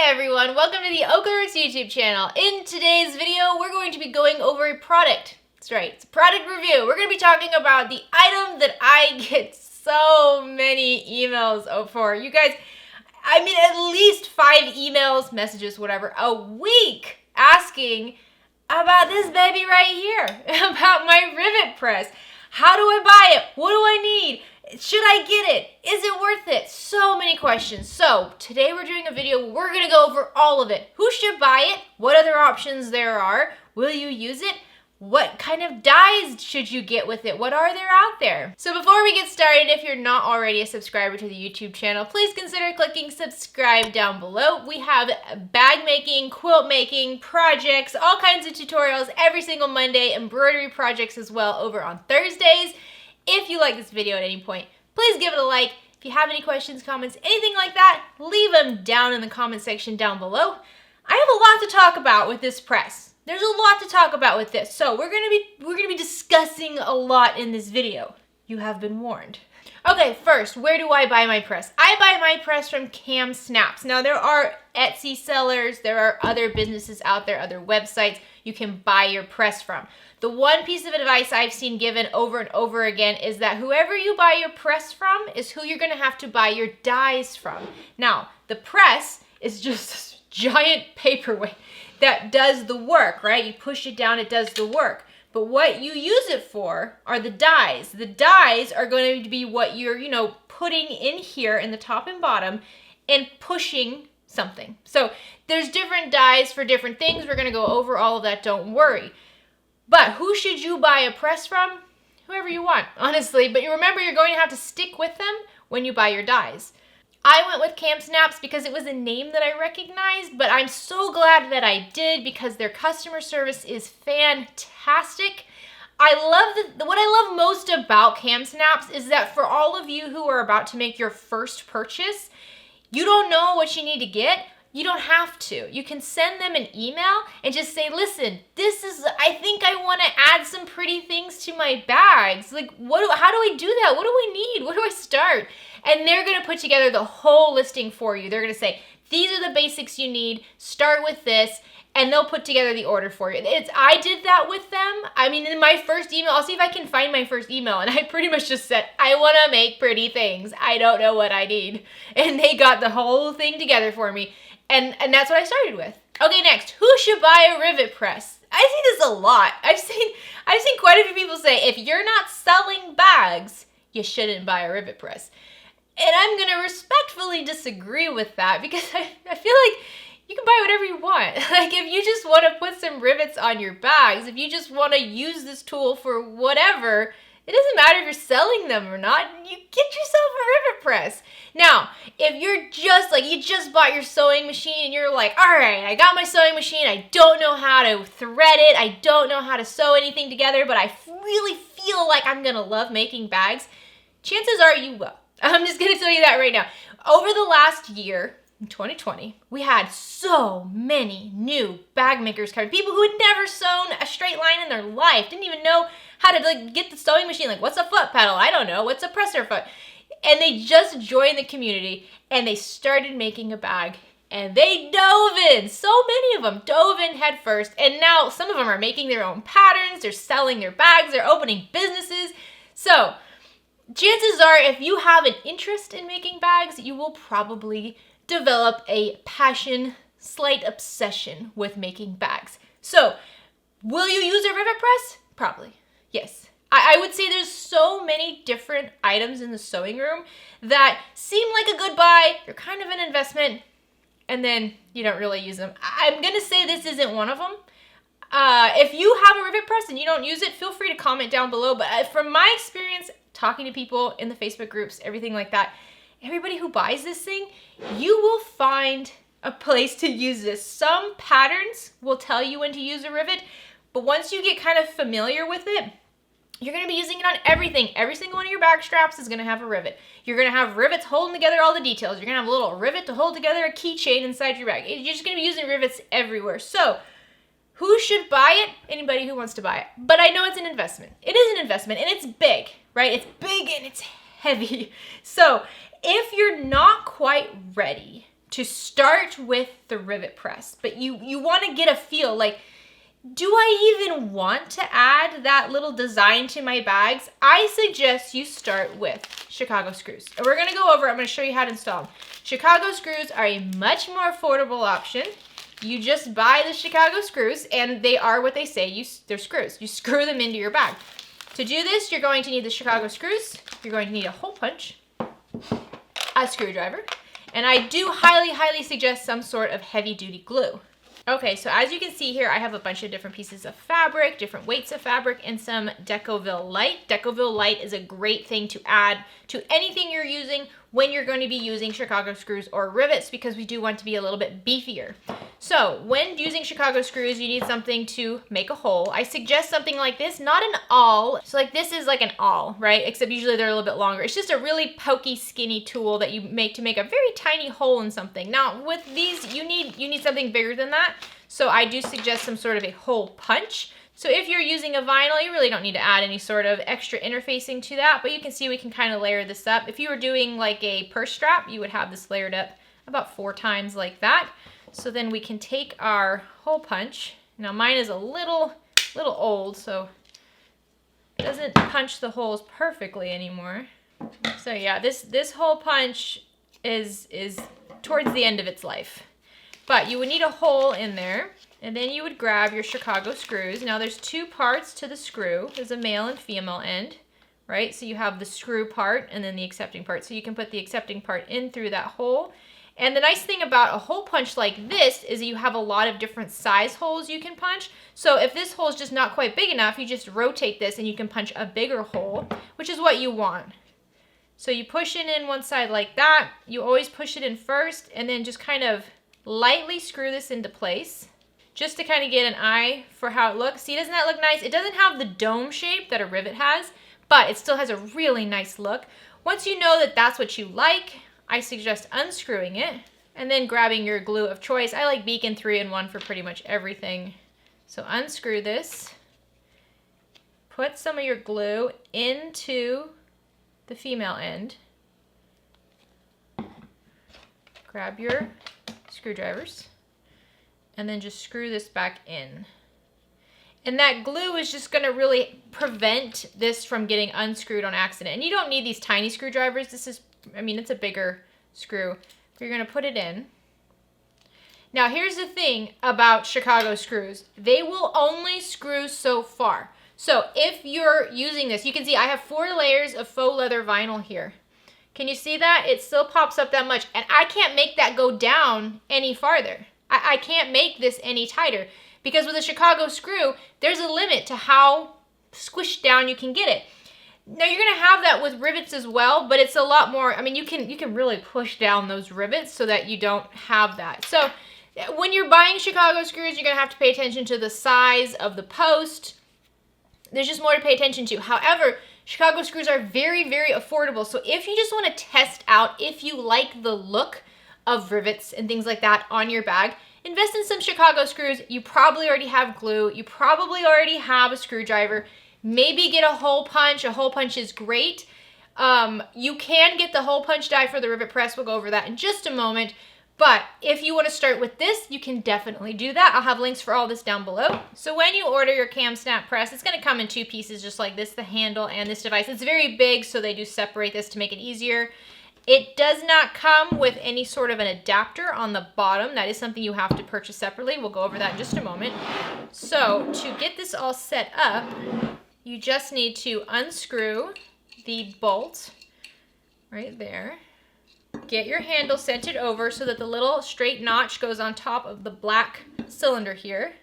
everyone, welcome to the OklaRoots YouTube channel. In today's video, we're going to be going over a product. That's right, it's a product review. We're going to be talking about the item that I get so many emails for. You guys, I mean at least 5 emails, messages, whatever, a week asking about this baby right here, about my rivet press. How do I buy it? What do I need? Should I get it? Is it worth it? So many questions. So today we're doing a video. We're going to go over all of it. Who should buy it? What other options there are? Will you use it? What kind of dies should you get with it? What are there out there? So before we get started, if you're not already a subscriber to the YouTube channel, please consider clicking subscribe down below. We have bag making, quilt making, projects, all kinds of tutorials every single Monday, embroidery projects as well over on Thursdays. If you like this video at any point, please give it a like. If you have any questions, comments, anything like that, leave them down in the comment section down below. I have a lot to talk about with this press. There's a lot to talk about with this, so we're gonna be discussing a lot in this video. You have been warned. Okay, first, where do I buy my press? I buy my press from Kamsnaps. Now, there are Etsy sellers, there are other businesses out there, other websites you can buy your press from. The one piece of advice I've seen given over and over again is that whoever you buy your press from is who you're gonna have to buy your dies from. Now, the press is just this giant paperweight that does the work, right? You push it down, it does the work. But what you use it for are the dies. The dies are going to be what you're, putting in here in the top and bottom and pushing something. So there's different dies for different things. We're gonna go over all of that, don't worry. But who should you buy a press from? Whoever you want, honestly. But you remember, you're going to have to stick with them when you buy your dies. I went with Kamsnaps because it was a name that I recognized, but I'm so glad that I did because their customer service is fantastic. What I love most about Kamsnaps is that for all of you who are about to make your first purchase, you don't know what you need to get. You don't have to. You can send them an email and just say, listen, I think I want to add some pretty things to my bags. Like, how do I do that? What do I need? Where do I start? And they're going to put together the whole listing for you. They're going to say, these are the basics you need. Start with this. And they'll put together the order for you. I did that with them. I mean, in my first email, I'll see if I can find my first email. And I pretty much just said, I want to make pretty things. I don't know what I need. And they got the whole thing together for me. And that's what I started with. Okay, next, who should buy a rivet press? I see this a lot. I've seen quite a few people say, if you're not selling bags, you shouldn't buy a rivet press. And I'm gonna respectfully disagree with that because I feel like you can buy whatever you want. Like, if you just want to put some rivets on your bags, if you just want to use this tool for whatever, it doesn't matter if you're selling them or not. You get yourself a rivet press. Now, if you're just like, you just bought your sewing machine and you're like, all right, I got my sewing machine. I don't know how to thread it. I don't know how to sew anything together, but I really feel like I'm going to love making bags. Chances are you will. I'm just going to tell you that right now. Over the last year, in 2020, we had so many new bag makers coming. People who had never sewn a straight line in their life, didn't even know how to get the sewing machine. Like, what's a foot pedal? I don't know. What's a presser foot? And they just joined the community and they started making a bag and they dove in. So many of them dove in head first. And now some of them are making their own patterns. They're selling their bags. They're opening businesses. So chances are, if you have an interest in making bags, you will probably develop a passion, slight obsession with making bags. So, will you use a rivet press? Probably, yes. I would say there's so many different items in the sewing room that seem like a good buy, they're kind of an investment, and then you don't really use them. I'm gonna say this isn't one of them. If you have a rivet press and you don't use it, feel free to comment down below, but from my experience, talking to people in the Facebook groups, everything like that, everybody who buys this thing, you will find a place to use this. Some patterns will tell you when to use a rivet, but once you get kind of familiar with it, you're going to be using it on everything. Every single one of your bag straps is going to have a rivet. You're going to have rivets holding together all the details. You're going to have a little rivet to hold together a keychain inside your bag. You're just going to be using rivets everywhere. So, who should buy it? Anybody who wants to buy it. But I know it's an investment. It is an investment, and it's big, right? It's big and it's heavy. So, if you're not quite ready to start with the rivet press, but you want to get a feel like, do I even want to add that little design to my bags? I suggest you start with Chicago screws. And we're going to go over, I'm going to show you how to install them. Chicago screws are a much more affordable option. You just buy the Chicago screws, and they are what they say, they're screws. You screw them into your bag. To do this, you're going to need the Chicago screws. You're going to need a hole punch, a screwdriver, and I do highly, highly suggest some sort of heavy-duty glue. Okay, so as you can see here, I have a bunch of different pieces of fabric, different weights of fabric, and some Decovil Light. Decovil Light is a great thing to add to anything you're using when you're going to be using Chicago screws or rivets, because we do want to be a little bit beefier. So when using Chicago screws, you need something to make a hole. I suggest something like this, not an awl. So like this is like an awl, right? Except usually they're a little bit longer. It's just a really pokey, skinny tool that you make to make a very tiny hole in something. Now with these, you need something bigger than that. So I do suggest some sort of a hole punch. So if you're using a vinyl, you really don't need to add any sort of extra interfacing to that, but you can see we can kind of layer this up. If you were doing like a purse strap, you would have this layered up about 4 times like that. So then we can take our hole punch. Now mine is a little old, so it doesn't punch the holes perfectly anymore. So yeah, this hole punch is towards the end of its life. But you would need a hole in there, and then you would grab your Chicago screws. Now there's 2 parts to the screw. There's a male and female end, right? So you have the screw part and then the accepting part. So you can put the accepting part in through that hole. And the nice thing about a hole punch like this is that you have a lot of different size holes you can punch. So if this hole is just not quite big enough, you just rotate this and you can punch a bigger hole, which is what you want. So you push it in one side like that. You always push it in first, and then just kind of lightly screw this into place just to kind of get an eye for how it looks. See, doesn't that look nice? It doesn't have the dome shape that a rivet has, but it still has a really nice look. Once you know that that's what you like, I suggest unscrewing it and then grabbing your glue of choice. I like Beacon 3-in-1 for pretty much everything. So unscrew this, put some of your glue into the female end, grab your screwdrivers, and then just screw this back in. And that glue is just going to really prevent this from getting unscrewed on accident. And you don't need these tiny screwdrivers. This is, I mean, it's a bigger screw. You're going to put it in. Now here's the thing about Chicago screws. They will only screw so far. So if you're using this, you can see I have 4 layers of faux leather vinyl here. Can you see that? It still pops up that much, and I can't make that go down any farther. I can't make this any tighter, because with a Chicago screw, there's a limit to how squished down you can get it. Now you're gonna have that with rivets as well, but it's a lot more, I mean, you can really push down those rivets so that you don't have that. So when you're buying Chicago screws, you're gonna have to pay attention to the size of the post. There's just more to pay attention to. However, Chicago screws are very, very affordable. So if you just want to test out if you like the look of rivets and things like that on your bag, invest in some Chicago screws. You probably already have glue. You probably already have a screwdriver. Maybe get a hole punch. A hole punch is great. You can get the hole punch die for the rivet press. We'll go over that in just a moment. But if you want to start with this, you can definitely do that. I'll have links for all this down below. So when you order your Kamsnap press, it's going to come in 2 pieces just like this, the handle and this device. It's very big, so they do separate this to make it easier. It does not come with any sort of an adapter on the bottom. That is something you have to purchase separately. We'll go over that in just a moment. So to get this all set up, you just need to unscrew the bolt right there. Get your handle centered over so that the little straight notch goes on top of the black cylinder here.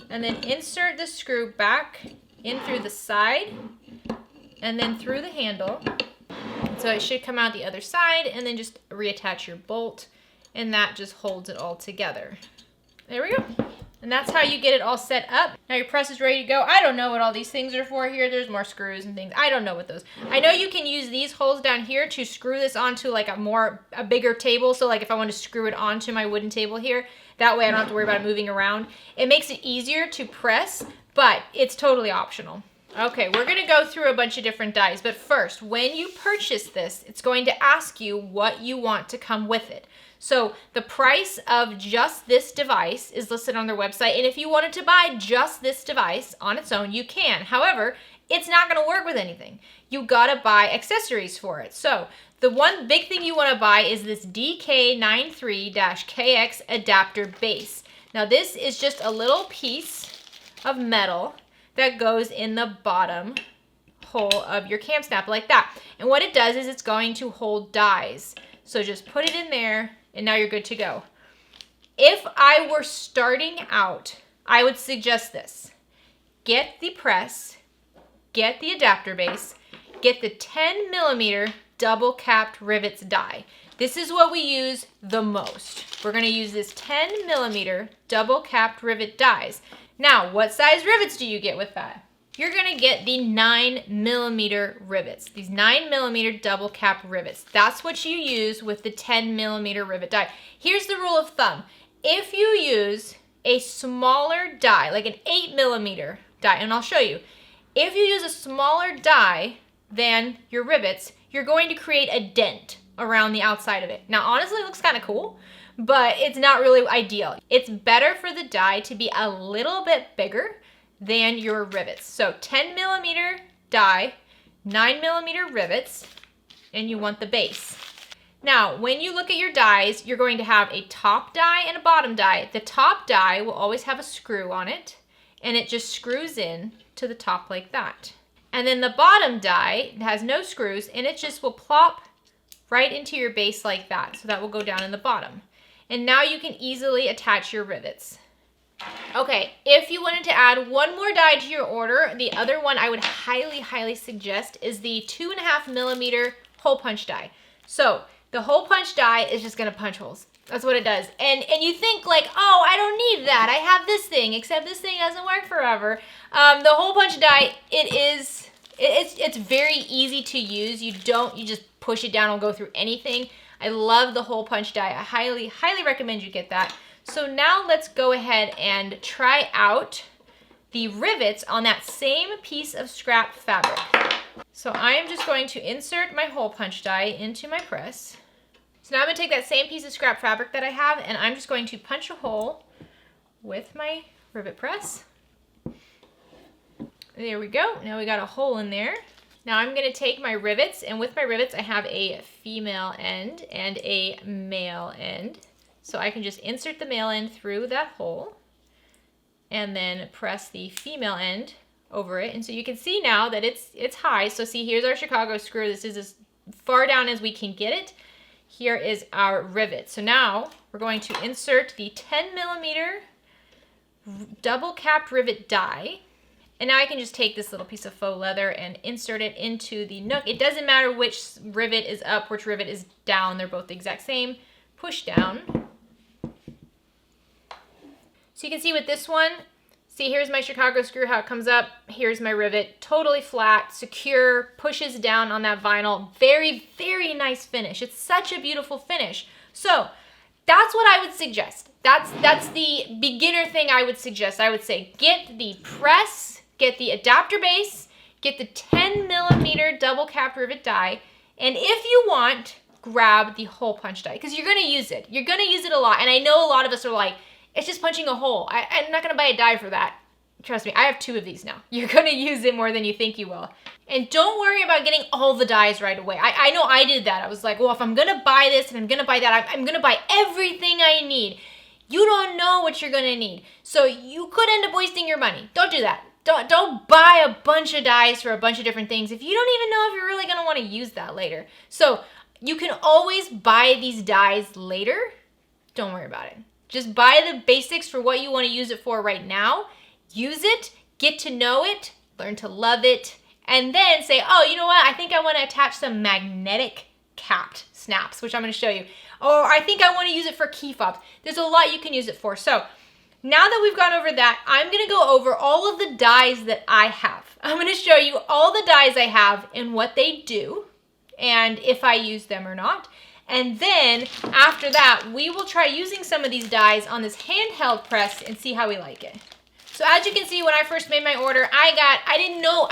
And then insert the screw back in through the side and then through the handle. So it should come out the other side, and then just reattach your bolt, and that just holds it all together. There we go. And that's how you get it all set up. Now your press is ready to go. I don't know what all these things are for here. There's more screws and things. I don't know what those. I know you can use these holes down here to screw this onto like a bigger table. So like if I want to screw it onto my wooden table here, that way I don't have to worry about it moving around. It makes it easier to press, but it's totally optional. Okay, we're gonna go through a bunch of different dies, but first, when you purchase this, it's going to ask you what you want to come with it. So the price of just this device is listed on their website. And if you wanted to buy just this device on its own, you can. However, it's not going to work with anything. You got to buy accessories for it. So the one big thing you want to buy is this DK93-KX Adapter base. Now this is just a little piece of metal that goes in the bottom hole of your Kamsnap like that. And what it does is it's going to hold dies. So just put it in there and now you're good to go. If I were starting out, I would suggest this. Get the press, get the adapter base, get the 10mm double capped rivets die. This is what we use the most. We're gonna use this 10mm double capped rivet dies. Now, what size rivets do you get with that? You're gonna get the 9mm rivets, these 9mm double cap rivets. That's what you use with the 10mm rivet die. Here's the rule of thumb. If you use a smaller die, like an 8mm die, and I'll show you, if you use a smaller die than your rivets, you're going to create a dent around the outside of it. Now, honestly, it looks kind of cool, but it's not really ideal. It's better for the die to be a little bit bigger than your rivets. So 10mm die, 9mm rivets, and you want the base. Now, when you look at your dies, you're going to have a top die and a bottom die. The top die will always have a screw on it, and it just screws in to the top like that. And then the bottom die has no screws, and it just will plop right into your base like that. So that will go down in the bottom. And now you can easily attach your rivets. Okay, if you wanted to add one more die to your order, the other one I would highly suggest is the 2.5mm hole punch die. So the hole punch die is just gonna punch holes. That's what it does. And you think like, oh, I don't need that. I have this thing, except this thing doesn't work forever. The hole punch die, it's very easy to use. You just push it down, it'll go through anything. I love the hole punch die. I highly recommend you get that. So now let's go ahead and try out the rivets on that same piece of scrap fabric. So I am just going to insert my hole punch die into my press. So now I'm gonna take that same piece of scrap fabric that I have, and I'm just going to punch a hole with my rivet press. There we go. Now we got a hole in there. Now I'm gonna take my rivets, and with my rivets I have a female end and a male end. So I can just insert the male end through that hole and then press the female end over it. And so you can see now that it's high. So see, here's our Chicago screw. This is as far down as we can get it. Here is our rivet. So now we're going to insert the 10mm double capped rivet die. And now I can just take this little piece of faux leather and insert it into the nook. It doesn't matter which rivet is up, which rivet is down. They're both the exact same. Push down. So you can see with this one, see here's my Chicago screw, how it comes up. Here's my rivet, totally flat, secure, pushes down on that vinyl. Very nice finish. It's such a beautiful finish. So that's what I would suggest. That's the beginner thing I would suggest. I would say get the press, get the adapter base, get the 10mm double capped rivet die, and if you want, grab the hole punch die because you're gonna use it. You're gonna use it a lot, and I know a lot of us are like, it's just punching a hole. I'm not gonna buy a die for that. Trust me, I have 2 of these now. You're gonna use it more than you think you will. And don't worry about getting all the dies right away. I know I did that. I was like, well, if I'm gonna buy this and I'm gonna buy that, I'm gonna buy everything I need. You don't know what you're gonna need. So you could end up wasting your money. Don't do that. Don't buy a bunch of dies for a bunch of different things if you don't even know if you're really gonna wanna use that later. So you can always buy these dies later. Don't worry about it. Just buy the basics for what you want to use it for right now. Use it, get to know it, learn to love it, and then say, oh, you know what? I think I want to attach some magnetic capped snaps, which I'm going to show you. Or I think I want to use it for key fobs. There's a lot you can use it for. So now that we've gone over that, I'm going to go over all of the dies that I have. I'm going to show you all the dies I have and what they do, and if I use them or not. And then after that, we will try using some of these dies on this handheld press and see how we like it. So as you can see, when I first made my order, I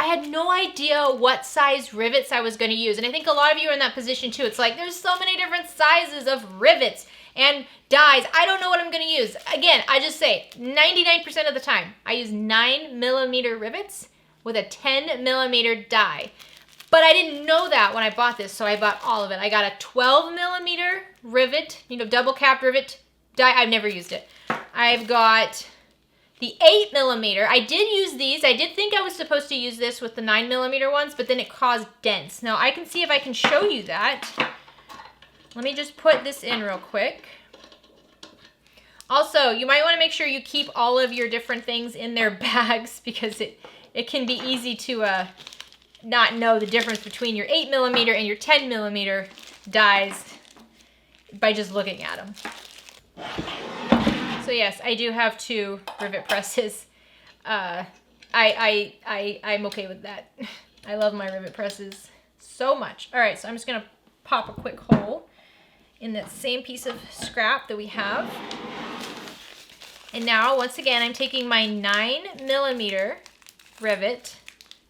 had no idea what size rivets I was going to use. And I think a lot of you are in that position too. It's like, there's so many different sizes of rivets and dies. I don't know what I'm gonna use. Again, I just say 99% of the time, I use 9mm rivets with a 10mm die. But I didn't know that when I bought this, so I bought all of it. I got a 12mm rivet, you know, double capped rivet die. I've never used it. I've got the 8mm. I did use these. I did think I was supposed to use this with the 9mm ones, but then it caused dents. Now I can see if I can show you that. Let me just put this in real quick. Also, you might want to make sure you keep all of your different things in their bags because it can be easy to not know the difference between your 8mm and your 10mm dies by just looking at them. So yes, I do have 2 rivet presses. I'm okay with that. I love my rivet presses so much. All right, so I'm just gonna pop a quick hole in that same piece of scrap that we have. And now, once again, I'm taking my 9mm rivet.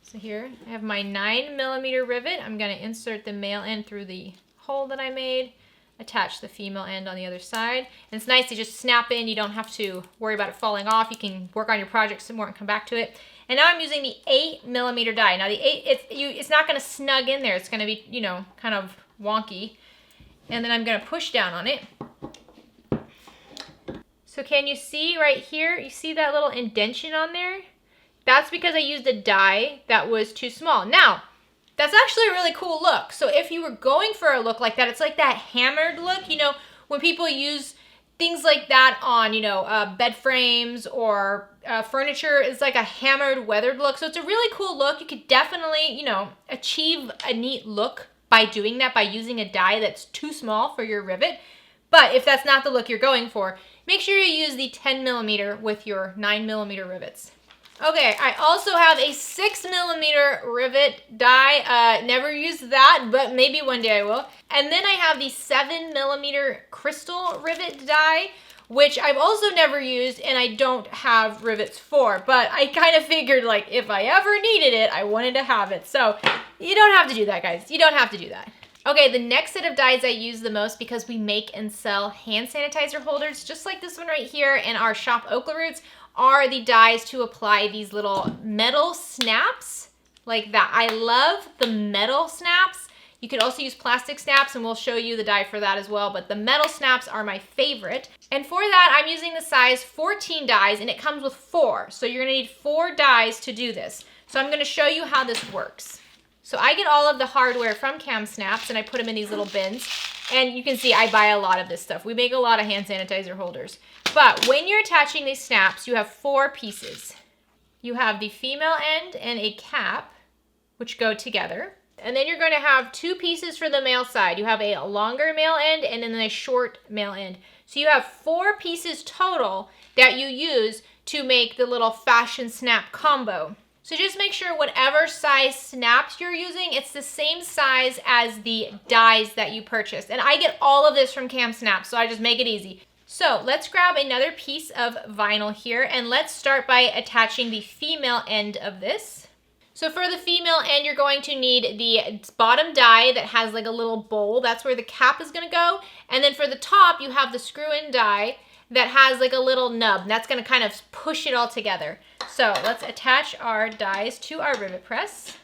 So here, I have my 9mm rivet. I'm gonna insert the male end through the hole that I made, attach the female end on the other side. And it's nice to just snap in. You don't have to worry about it falling off. You can work on your project some more and come back to it. And now I'm using the 8mm die. Now the 8, it's not gonna snug in there. It's gonna be, you know, kind of wonky. And then I'm gonna push down on it. So can you see right here? You see that little indentation on there? That's because I used a die that was too small. Now, that's actually a really cool look. So if you were going for a look like that, it's like that hammered look, you know, when people use things like that on, you know, bed frames or furniture, it's like a hammered, weathered look. So it's a really cool look. You could definitely, you know, achieve a neat look by doing that, by using a die that's too small for your rivet. But if that's not the look you're going for, make sure you use the 10mm with your 9mm rivets. Okay, I also have a 6mm rivet die. Never used that, but maybe one day I will. And then I have the 7mm crystal rivet die, which I've also never used and I don't have rivets for. But I kind of figured, like, if I ever needed it, I wanted to have it. So you don't have to do that, guys. You don't have to do that. Okay, the next set of dies I use the most because we make and sell hand sanitizer holders, just like this one right here in our shop OklaRoots, are the dies to apply these little metal snaps like that. I love the metal snaps. You could also use plastic snaps and we'll show you the die for that as well, but the metal snaps are my favorite. And for that, I'm using the size 14 dies and it comes with 4. So you're gonna need 4 dies to do this. So I'm gonna show you how this works. So I get all of the hardware from Kamsnaps and I put them in these little bins. And you can see I buy a lot of this stuff. We make a lot of hand sanitizer holders. But when you're attaching these snaps, you have 4 pieces. You have the female end and a cap, which go together. And then you're going to have 2 pieces for the male side. You have a longer male end and then a short male end. So you have 4 pieces total that you use to make the little fashion snap combo. So just make sure whatever size snaps you're using, it's the same size as the dies that you purchased. And I get all of this from Kamsnaps, so I just make it easy. So let's grab another piece of vinyl here and let's start by attaching the female end of this. So for the female end, you're going to need the bottom die that has like a little bowl. That's where the cap is gonna go. And then for the top, you have the screw-in die that has like a little nub. That's gonna kind of push it all together. So let's attach our dies to our rivet press.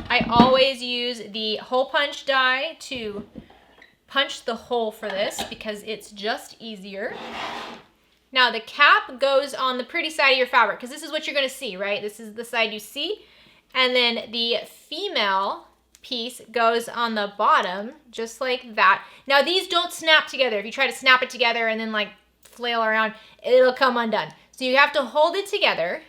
I always use the hole punch die to punch the hole for this because it's just easier. Now the cap goes on the pretty side of your fabric because this is what you're gonna see, right? This is the side you see. And then the female piece goes on the bottom, just like that. Now these don't snap together. If you try to snap it together and then like flail around, it'll come undone. So you have to hold it together,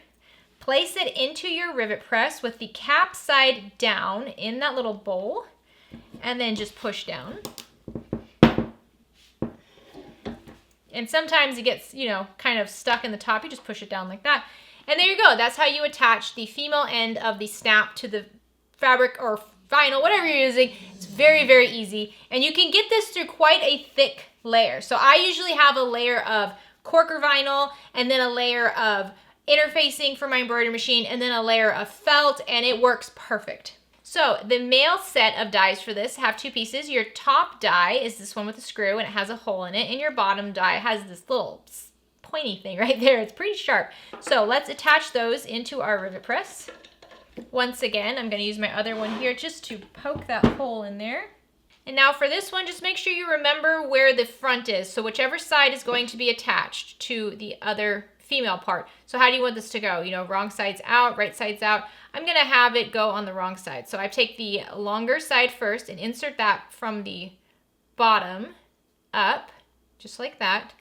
place it into your rivet press with the cap side down in that little bowl, and then just push down. And sometimes it gets, you know, kind of stuck in the top. You just push it down like that. And there you go. That's how you attach the female end of the snap to the fabric or vinyl, whatever you're using. It's very, very easy. And you can get this through quite a thick layer. So I usually have a layer of corker vinyl and then a layer of interfacing for my embroidery machine and then a layer of felt, and it works perfect. So the male set of dies for this have two pieces. Your top die is this one with a screw and it has a hole in it, and your bottom die has this little pointy thing right there. It's pretty sharp. So let's attach those into our rivet press. Once again, I'm going to use my other one here just to poke that hole in there. And now for this one, just make sure you remember where the front is. So whichever side is going to be attached to the other female part. So how do you want this to go? You know, wrong side's out, right side's out. I'm going to have it go on the wrong side. So I take the longer side first and insert that from the bottom up, just like that.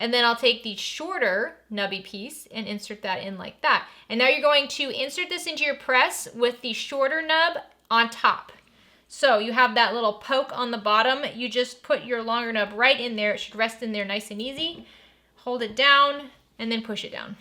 And then I'll take the shorter nubby piece and insert that in like that. And now you're going to insert this into your press with the shorter nub on top. So you have that little poke on the bottom. You just put your longer nub right in there. It should rest in there nice and easy. Hold it down and then push it down.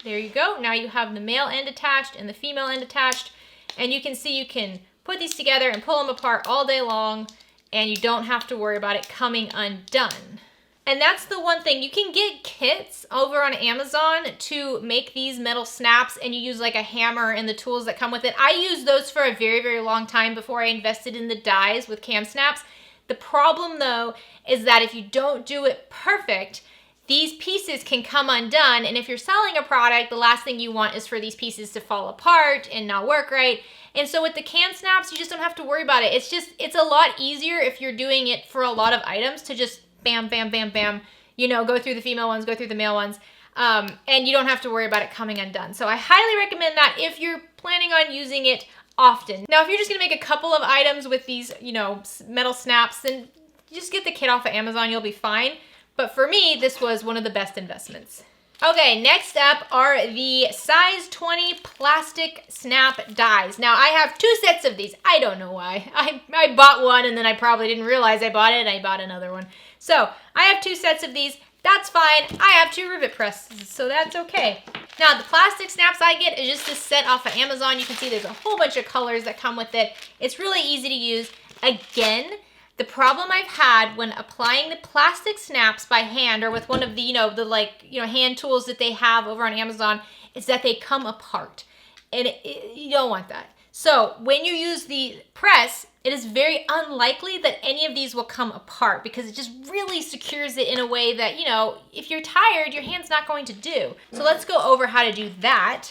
There you go. Now you have the male end attached and the female end attached. And you can see you can put these together and pull them apart all day long, and you don't have to worry about it coming undone. And that's the one thing. You can get kits over on Amazon to make these metal snaps, and you use like a hammer and the tools that come with it. I used those for a very, very long time before I invested in the dies with Kamsnaps. The problem though is that if you don't do it perfect, these pieces can come undone, and if you're selling a product, the last thing you want is for these pieces to fall apart and not work right. And so with the Kamsnaps, you just don't have to worry about it. It's a lot easier if you're doing it for a lot of items to just bam, bam, bam, bam, you know, go through the female ones, go through the male ones, and you don't have to worry about it coming undone. So I highly recommend that if you're planning on using it often. Now, if you're just gonna make a couple of items with these, you know, metal snaps, then just get the kit off of Amazon, you'll be fine. But for me, this was one of the best investments. Okay, next up are the size 20 plastic snap dies. Now, I have two sets of these. I don't know why. I bought one and then I probably didn't realize I bought it and I bought another one. So, I have two sets of these. That's fine. I have two rivet presses, so that's okay. Now, the plastic snaps I get is just this set off of Amazon. You can see there's a whole bunch of colors that come with it. It's really easy to use. Again, the problem I've had when applying the plastic snaps by hand or with one of the, hand tools that they have over on Amazon is that they come apart. And you don't want that. So when you use the press, it is very unlikely that any of these will come apart because it just really secures it in a way that, you know, if you're tired, your hand's not going to do. So let's go over how to do that.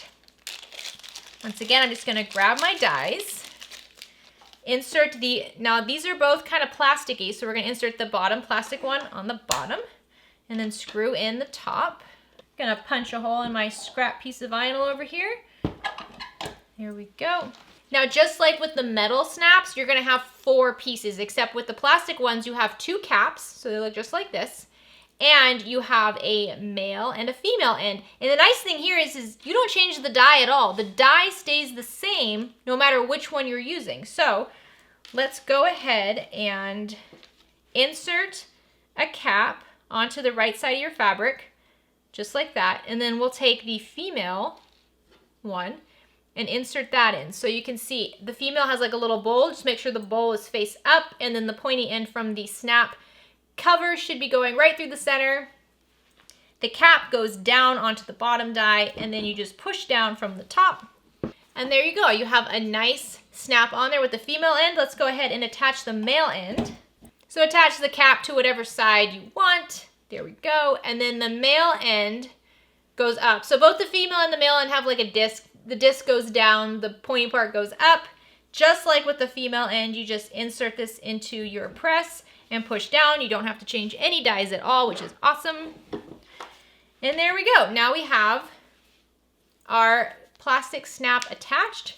Once again, I'm just going to grab my dies. Insert now these are both kind of plasticky, so we're going to insert the bottom plastic one on the bottom and then screw in the top. I'm going to punch a hole in my scrap piece of vinyl over here. There we go. Now, just like with the metal snaps, you're going to have 4 pieces, except with the plastic ones, you have 2 caps, so they look just like this. And you have a male and a female end. And the nice thing here is you don't change the die at all. The die stays the same no matter which one you're using. So let's go ahead and insert a cap onto the right side of your fabric, just like that. And then we'll take the female one and insert that in. So you can see the female has like a little bowl. Just make sure the bowl is face up, and then the pointy end from the snap cover should be going right through the center. The cap goes down onto the bottom die, and then you just push down from the top. And there you go. You have a nice snap on there with the female end. Let's go ahead and attach the male end. So attach the cap to whatever side you want. There we go. And then the male end goes up. So both the female and the male end have like a disc. The disc goes down, the pointy part goes up. Just like with the female end, you just insert this into your press and push down. You don't have to change any dies at all, which is awesome. And there we go. Now we have our plastic snap attached.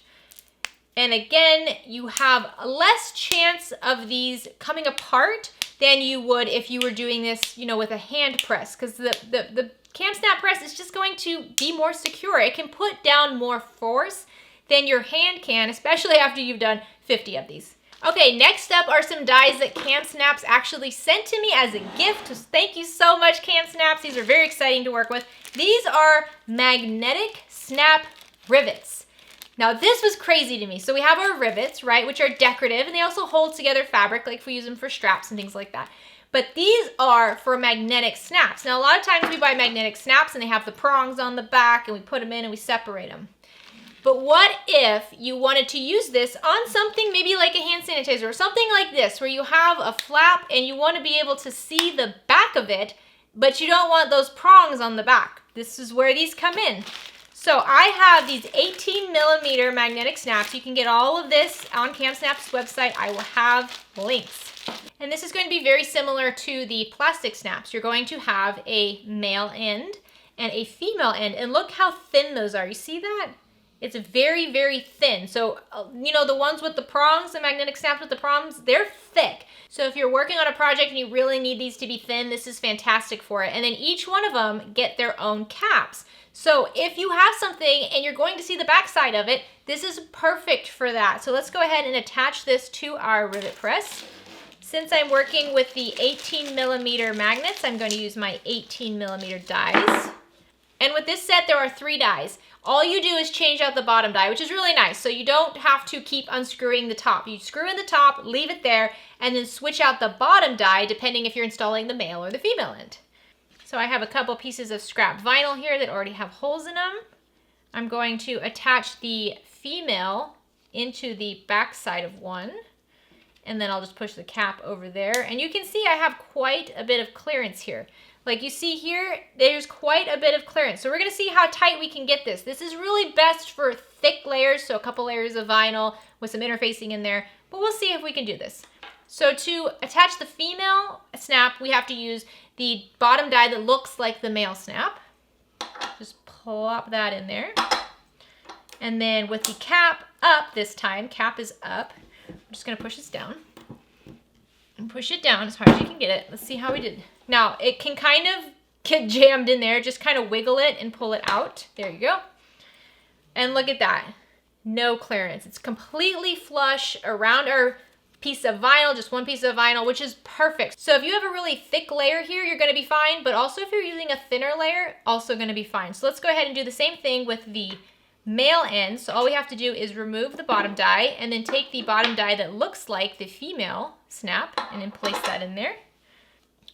And again, you have less chance of these coming apart than you would if you were doing this, you know, with a hand press, because the Kamsnap press is just going to be more secure. It can put down more force than your hand can, especially after you've done 50 of these. Okay, next up are some dies that Kamsnaps actually sent to me as a gift. Thank you so much, Kamsnaps. These are very exciting to work with. These are magnetic snap rivets. Now, this was crazy to me. So we have our rivets, right, which are decorative, and they also hold together fabric, like if we use them for straps and things like that. But these are for magnetic snaps. Now, a lot of times we buy magnetic snaps and they have the prongs on the back and we put them in and we separate them. But what if you wanted to use this on something maybe like a hand sanitizer or something like this, where you have a flap and you want to be able to see the back of it, but you don't want those prongs on the back? This is where these come in. So I have these 18mm magnetic snaps. You can get all of this on Kamsnaps' website. I will have links. And this is going to be very similar to the plastic snaps. You're going to have a male end and a female end. And look how thin those are. You see that? It's very, very thin. So, you know, the ones with the prongs, the magnetic snaps with the prongs, they're thick. So if you're working on a project and you really need these to be thin, this is fantastic for it. And then each one of them get their own caps. So if you have something and you're going to see the back side of it, this is perfect for that. So let's go ahead and attach this to our rivet press. Since I'm working with the 18mm magnets, I'm going to use my 18mm dies. And with this set, there are 3 dies. All you do is change out the bottom die, which is really nice. So you don't have to keep unscrewing the top. You screw in the top, leave it there, and then switch out the bottom die depending if you're installing the male or the female end. So I have a couple pieces of scrap vinyl here that already have holes in them. I'm going to attach the female into the back side of one, and then I'll just push the cap over there. And you can see I have quite a bit of clearance here. Like you see here, there's quite a bit of clearance. So we're gonna see how tight we can get this. This is really best for thick layers, so a couple layers of vinyl with some interfacing in there, but we'll see if we can do this. So to attach the female snap, we have to use the bottom die that looks like the male snap. Just plop that in there. And then with the cap up this time, cap is up, I'm just gonna push this down. And push it down as hard as you can get it. Let's see how we did. Now, it can kind of get jammed in there. Just kind of wiggle it and pull it out. There you go. And look at that. No clearance. It's completely flush around our piece of vinyl, just one piece of vinyl, which is perfect. So if you have a really thick layer here, you're gonna be fine, but also if you're using a thinner layer, also gonna be fine. So let's go ahead and do the same thing with the male end. So all we have to do is remove the bottom die and then take the bottom die that looks like the female snap and then place that in there.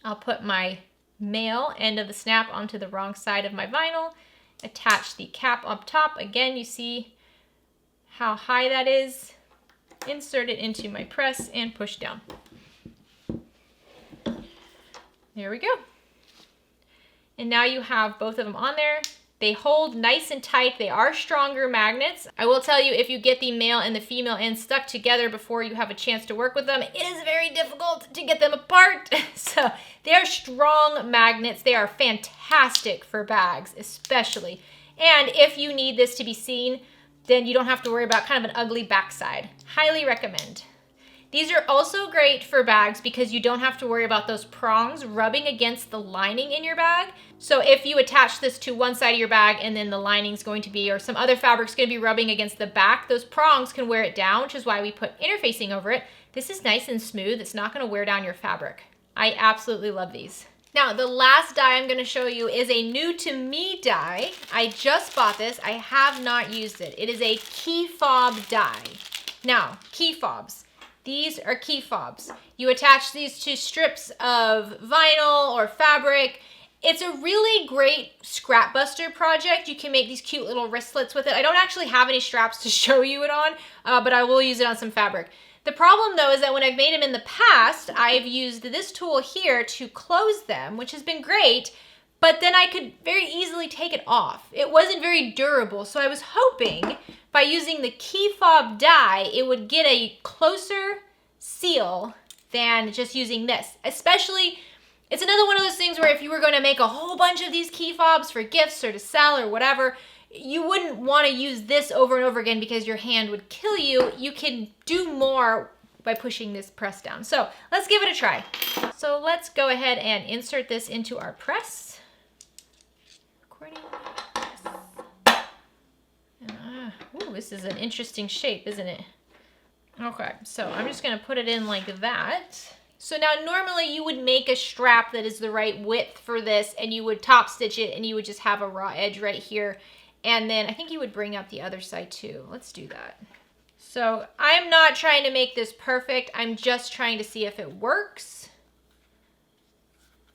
I'll put my male end of the snap onto the wrong side of my vinyl, attach the cap up top. Again, you see how high that is. Insert it into my press and push down. There we go. And now you have both of them on there. They hold nice and tight. They are stronger magnets. I will tell you, if you get the male and the female end stuck together before you have a chance to work with them, it is very difficult to get them apart. So they are strong magnets. They are fantastic for bags, especially. And if you need this to be seen, then you don't have to worry about kind of an ugly backside. Highly recommend. These are also great for bags because you don't have to worry about those prongs rubbing against the lining in your bag. So if you attach this to one side of your bag and then the lining's going to be, or some other fabric's going to be rubbing against the back, those prongs can wear it down, which is why we put interfacing over it. This is nice and smooth. It's not going to wear down your fabric. I absolutely love these. Now, the last die I'm going to show you is a new to me die. I just bought this. I have not used it. It is a key fob die. Now, key fobs. These are key fobs. You attach these to strips of vinyl or fabric. It's a really great scrap buster project. You can make these cute little wristlets with it. I don't actually have any straps to show you it on, but I will use it on some fabric. The problem though is that when I've made them in the past, I've used this tool here to close them, which has been great, but then I could very easily take it off. It wasn't very durable, so I was hoping by using the key fob die, it would get a closer seal than just using this. Especially, it's another one of those things where if you were going to make a whole bunch of these key fobs for gifts or to sell or whatever, you wouldn't want to use this over and over again because your hand would kill you. You can do more by pushing this press down. So let's give it a try. So let's go ahead and insert this into our press. Recording. Ooh, this is an interesting shape, isn't it? Okay, so I'm just gonna put it in like that. So now normally you would make a strap that is the right width for this and you would top stitch it and you would just have a raw edge right here. And then I think you would bring out the other side too. Let's do that. So I'm not trying to make this perfect. I'm just trying to see if it works.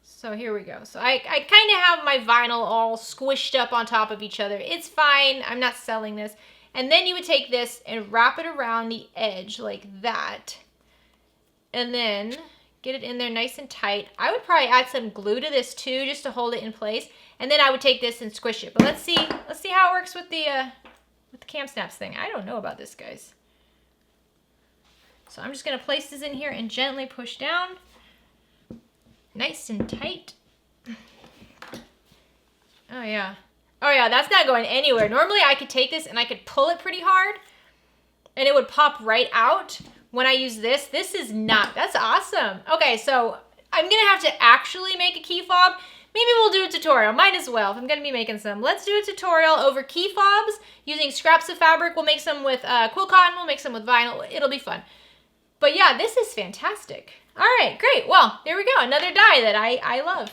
So here we go. So I kind of have my vinyl all squished up on top of each other. It's fine. I'm not selling this. And then you would take this and wrap it around the edge like that. And then get it in there nice and tight. I would probably add some glue to this too, just to hold it in place. And then I would take this and squish it. But let's see how it works with the Kamsnaps thing. I don't know about this, guys. So I'm just gonna place this in here and gently push down. Nice and tight. Oh yeah. Oh yeah, that's not going anywhere. Normally I could take this and I could pull it pretty hard and it would pop right out. When I use this, this is not, that's awesome. Okay, so I'm gonna have to actually make a key fob. Maybe we'll do a tutorial, might as well, if I'm gonna be making some. Let's do a tutorial over key fobs using scraps of fabric. We'll make some with quill cotton, we'll make some with vinyl, it'll be fun. But yeah, this is fantastic. All right, great, well, there we go, another die that I love.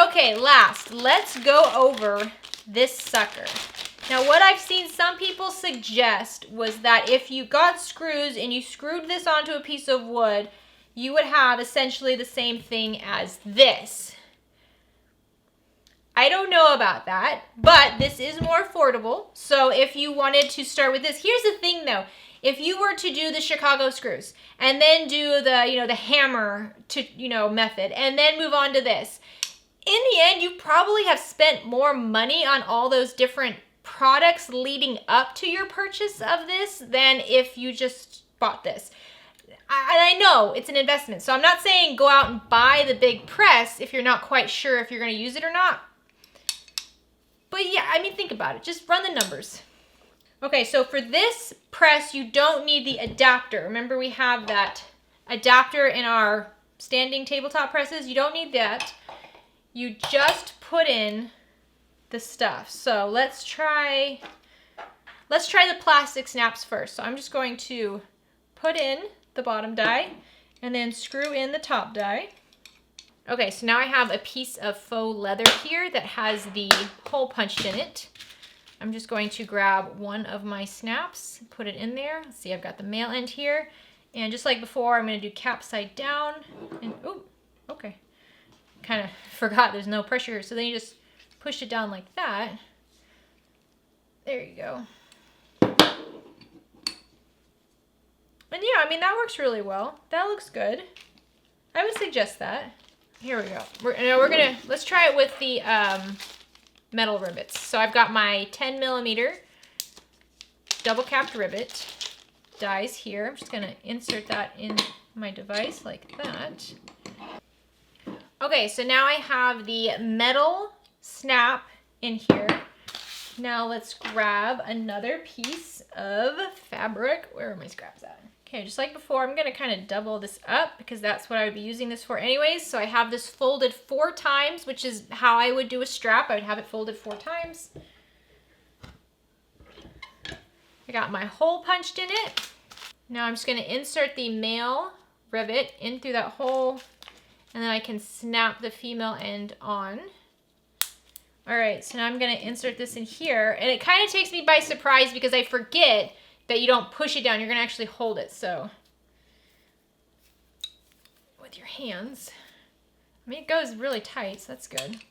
Okay, last, let's go over this sucker. Now what I've seen some people suggest was that if you got screws and you screwed this onto a piece of wood, you would have essentially the same thing as this. I don't know about that, but this is more affordable. So if you wanted to start with this, here's the thing though. If you were to do the Chicago screws and then do the, the hammer to, method and then move on to this, in the end, you probably have spent more money on all those different products leading up to your purchase of this than if you just bought this. And I know it's an investment, so I'm not saying go out and buy the big press if you're not quite sure if you're going to use it or not. But yeah, I mean, think about it. Just run the numbers. Okay, so for this press, you don't need the adapter. Remember, we have that adapter in our standing tabletop presses. You don't need that. You just put in the stuff. So let's try the plastic snaps first. So I'm just going to put in the bottom die and then screw in the top die. Okay, so now I have a piece of faux leather here that has the hole punched in it. I'm just going to grab one of my snaps, put it in there. Let's see, I've got the male end here. And just like before, I'm gonna do cap side down. And, oh, okay. Kind of forgot there's no pressure here. So then you just push it down like that. There you go. And yeah, I mean, that works really well. That looks good. I would suggest that. Here we go. Let's try it with the metal rivets. So I've got my 10mm double capped rivet dies here. I'm just gonna insert that in my device like that. Okay, so now I have the metal snap in here. Now let's grab another piece of fabric. Where are my scraps at? Okay, just like before, I'm gonna kind of double this up because that's what I would be using this for anyways. So I have this folded 4 times, which is how I would do a strap. I would have it folded 4 times. I got my hole punched in it. Now I'm just gonna insert the male rivet in through that hole, and then I can snap the female end on. All right, so now I'm gonna insert this in here, and it kind of takes me by surprise because I forget that you don't push it down, you're gonna actually hold it, so. With your hands. I mean, it goes really tight, so that's good.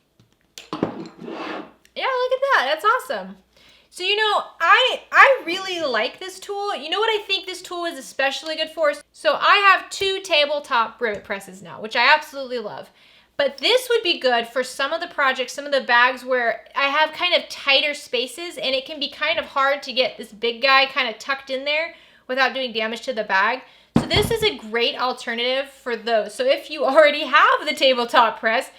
Yeah, look at that, that's awesome. So, I really like this tool. You know what I think this tool is especially good for? So I have 2 tabletop rivet presses now, which I absolutely love. But this would be good for some of the projects, some of the bags where I have kind of tighter spaces and it can be kind of hard to get this big guy kind of tucked in there without doing damage to the bag. So this is a great alternative for those. So if you already have the tabletop press,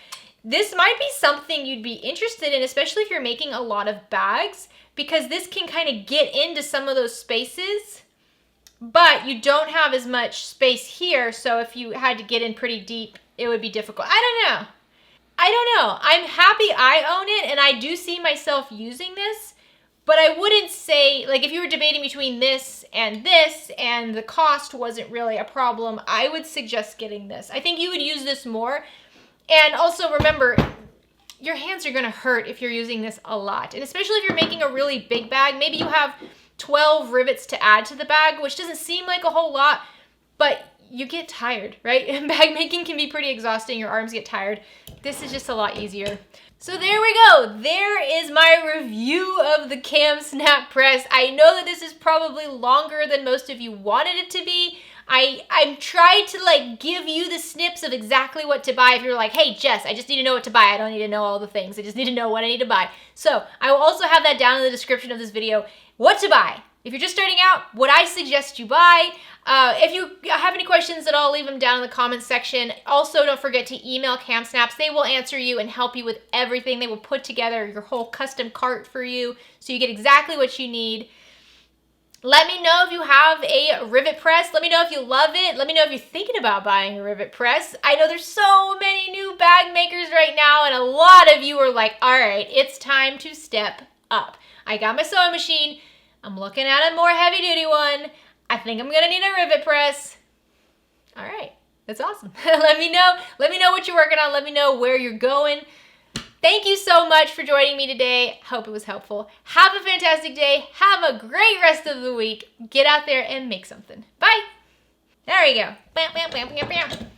this might be something you'd be interested in, especially if you're making a lot of bags, because this can kind of get into some of those spaces, but you don't have as much space here. So if you had to get in pretty deep, it would be difficult. I don't know. I'm happy I own it and I do see myself using this, but I wouldn't say, like if you were debating between this and the cost wasn't really a problem, I would suggest getting this. I think you would use this more. And also remember, your hands are gonna hurt if you're using this a lot. And especially if you're making a really big bag, maybe you have 12 rivets to add to the bag, which doesn't seem like a whole lot, but you get tired, right? Bag making can be pretty exhausting. Your arms get tired. This is just a lot easier. So there we go. There is my review of the Kamsnap press. I know that this is probably longer than most of you wanted it to be. I'm trying to like give you the snips of exactly what to buy. If you're like, hey Jess, I just need to know what to buy. I don't need to know all the things. I just need to know what I need to buy. So I will also have that down in the description of this video, what to buy. If you're just starting out, what I suggest you buy. If you have any questions at all, leave them down in the comments section. Also, don't forget to email Kamsnaps. They will answer you and help you with everything. They will put together your whole custom cart for you so you get exactly what you need. Let me know if you have a rivet press. Let me know if you love it. Let me know if you're thinking about buying a rivet press. I know there's so many new bag makers right now, and a lot of you are like, all right, it's time to step up. I got my sewing machine. I'm looking at a more heavy-duty one. I think I'm gonna need a rivet press. All right, that's awesome. Let me know what you're working on. Let me know where you're going. Thank you so much for joining me today. Hope it was helpful. Have a fantastic day. Have a great rest of the week. Get out there and make something. Bye. There we go. Bam, bam, bam, bam, bam.